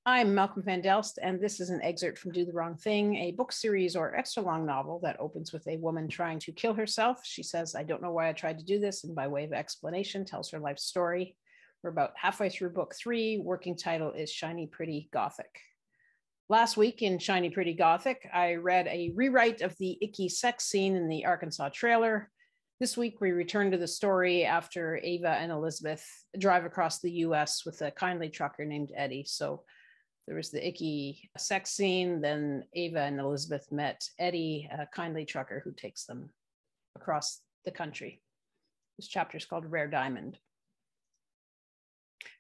I'm Malcolm Van Delst, and this is an excerpt from Do the Wrong Thing, a book series or extra long novel that opens with a woman trying to kill herself. She says, I don't know why I tried to do this, and by way of explanation, tells her life story. We're about halfway through book 3. Working title is Shiny Pretty Gothic. Last week in Shiny Pretty Gothic, I read a rewrite of the icky sex scene in the Arkansas trailer. This week, we return to the story after Ava and Elisabeth drive across the US with a kindly trucker named Eddie. So there was the icky sex scene. Then Ava and Elisabeth met Eddie, a kindly trucker who takes them across the country. This chapter is called Rare Diamond.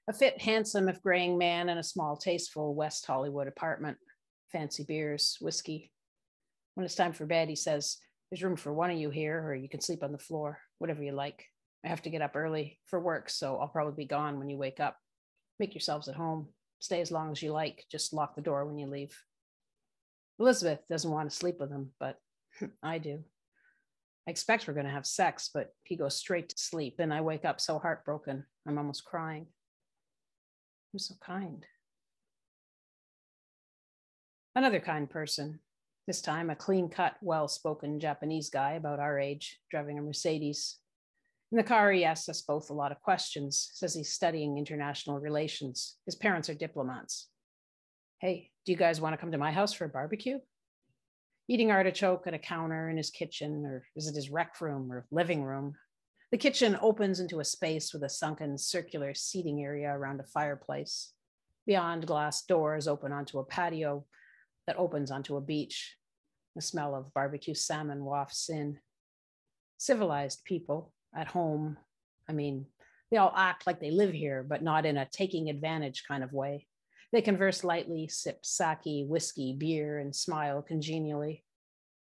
A fit, handsome, if graying man in a small, tasteful West Hollywood apartment. Fancy beers, whiskey. When it's time for bed, he says, there's room for one of you here, or you can sleep on the floor, whatever you like. I have to get up early for work, so I'll probably be gone when you wake up. Make yourselves at home. Stay as long as you like. Just lock the door when you leave. Elisabeth doesn't want to sleep with him, but I do. I expect we're going to have sex, but he goes straight to sleep, and I wake up so heartbroken, I'm almost crying. I'm so kind. Another kind person, this time a clean-cut, well-spoken Japanese guy about our age, driving a Mercedes. In the car, he asks us both a lot of questions, says he's studying international relations. His parents are diplomats. Hey, do you guys want to come to my house for a barbecue? Eating artichoke at a counter in his kitchen, or is it his rec room or living room? The kitchen opens into a space with a sunken circular seating area around a fireplace. Beyond, glass doors open onto a patio that opens onto a beach. The smell of barbecue salmon wafts in. Civilized people at home. I mean, they all act like they live here, but not in a taking advantage kind of way. They converse lightly, sip sake, whiskey, beer, and smile congenially.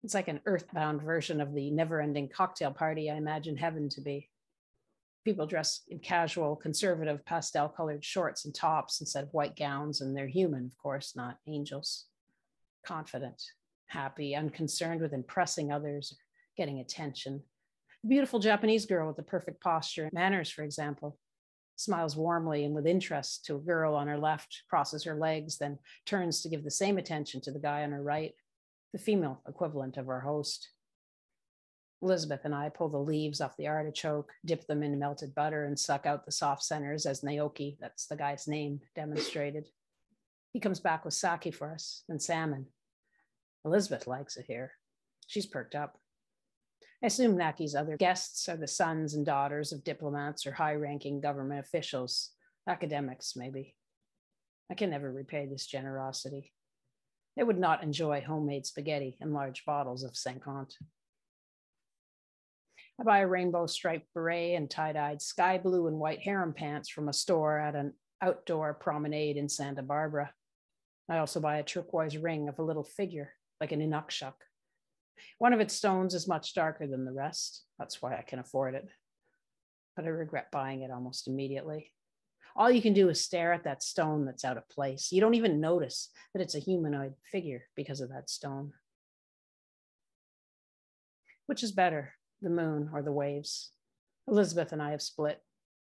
It's like an earthbound version of the never-ending cocktail party I imagine heaven to be. People dress in casual, conservative, pastel-colored shorts and tops instead of white gowns, and they're human, of course, not angels. Confident, happy, unconcerned with impressing others, getting attention. The beautiful Japanese girl with the perfect posture and manners, for example, smiles warmly and with interest to a girl on her left, crosses her legs, then turns to give the same attention to the guy on her right, the female equivalent of our host. Elisabeth and I pull the leaves off the artichoke, dip them in melted butter, and suck out the soft centers as Naoki, that's the guy's name, demonstrated. He comes back with sake for us and salmon. Elisabeth likes it here. She's perked up. I assume Naki's other guests are the sons and daughters of diplomats or high-ranking government officials, academics maybe. I can never repay this generosity. They would not enjoy homemade spaghetti and large bottles of 50. I buy a rainbow striped beret and tie-dyed sky blue and white harem pants from a store at an outdoor promenade in Santa Barbara. I also buy a turquoise ring of a little figure, like an inukshuk. One of its stones is much darker than the rest. That's why I can afford it. But I regret buying it almost immediately. All you can do is stare at that stone that's out of place. You don't even notice that it's a humanoid figure because of that stone. Which is better, the moon or the waves? Elisabeth and I have split.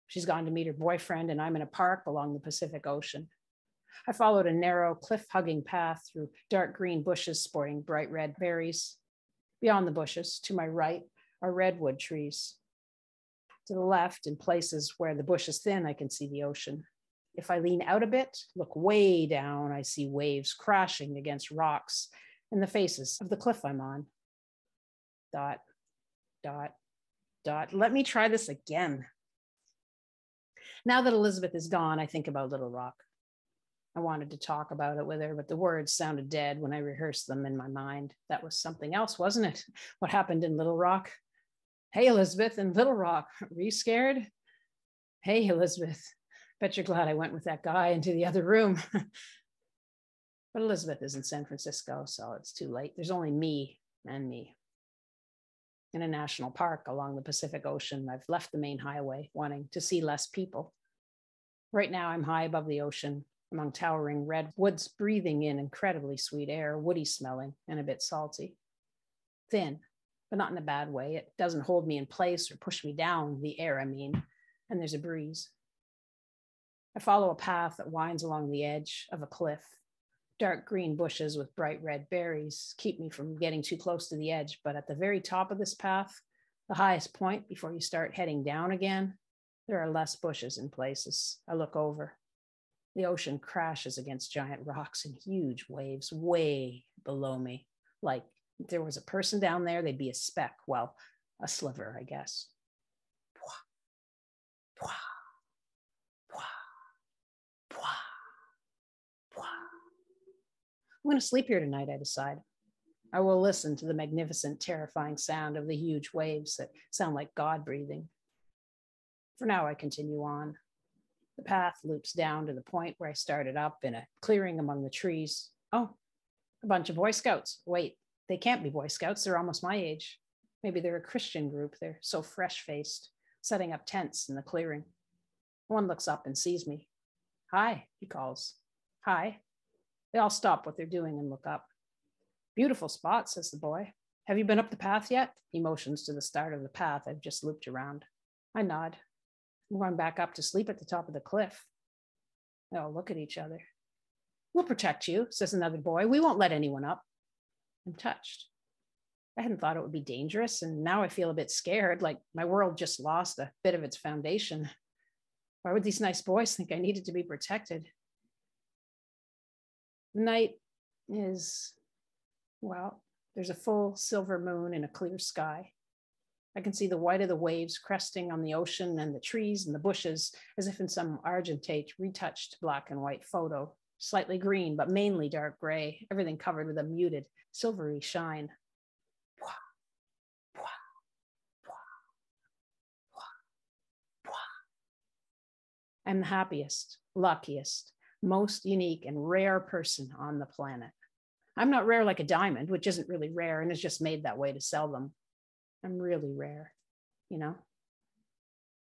She's gone to meet her boyfriend, and I'm in a park along the Pacific Ocean. I followed a narrow, cliff-hugging path through dark green bushes sporting bright red berries. Beyond the bushes, to my right, are redwood trees. To the left, in places where the bush is thin, I can see the ocean. If I lean out a bit, look way down, I see waves crashing against rocks and the faces of the cliff I'm on. Dot, dot, dot. Let me try this again. Now that Elisabeth is gone, I think about Little Rock. I wanted to talk about it with her, but the words sounded dead when I rehearsed them in my mind. That was something else, wasn't it? What happened in Little Rock? Hey, Elisabeth, in Little Rock, were you scared? Hey, Elisabeth, bet you're glad I went with that guy into the other room. But Elisabeth is in San Francisco, so it's too late. There's only me and me. In a national park along the Pacific Ocean, I've left the main highway, wanting to see less people. Right now, I'm high above the ocean, among towering redwoods, breathing in incredibly sweet air, woody smelling and a bit salty. Thin, but not in a bad way. It doesn't hold me in place or push me down, the air, I mean, and there's a breeze. I follow a path that winds along the edge of a cliff. Dark green bushes with bright red berries keep me from getting too close to the edge, but at the very top of this path, the highest point before you start heading down again, there are less bushes in places. I look over. The ocean crashes against giant rocks in huge waves way below me. Like if there was a person down there, they'd be a speck. Well, a sliver, I guess. I'm going to sleep here tonight, I decide. I will listen to the magnificent, terrifying sound of the huge waves that sound like God breathing. For now, I continue on. The path loops down to the point where I started up in a clearing among the trees. Oh, a bunch of Boy Scouts. Wait, they can't be Boy Scouts. They're almost my age. Maybe they're a Christian group. They're so fresh-faced, setting up tents in the clearing. One looks up and sees me. Hi, he calls. Hi. They all stop what they're doing and look up. Beautiful spot, says the boy. Have you been up the path yet? He motions to the start of the path I've just looped around. I nod. I'm going back up to sleep at the top of the cliff. They all look at each other. We'll protect you, says another boy. We won't let anyone up. I'm touched. I hadn't thought it would be dangerous, and now I feel a bit scared, like my world just lost a bit of its foundation. Why would these nice boys think I needed to be protected? The night is, well, there's a full silver moon in a clear sky. I can see the white of the waves cresting on the ocean and the trees and the bushes as if in some argentate retouched black and white photo, slightly green, but mainly dark gray, everything covered with a muted silvery shine. I'm the happiest, luckiest, most unique and rare person on the planet. I'm not rare like a diamond, which isn't really rare and is just made that way to sell them. I'm really rare, you know?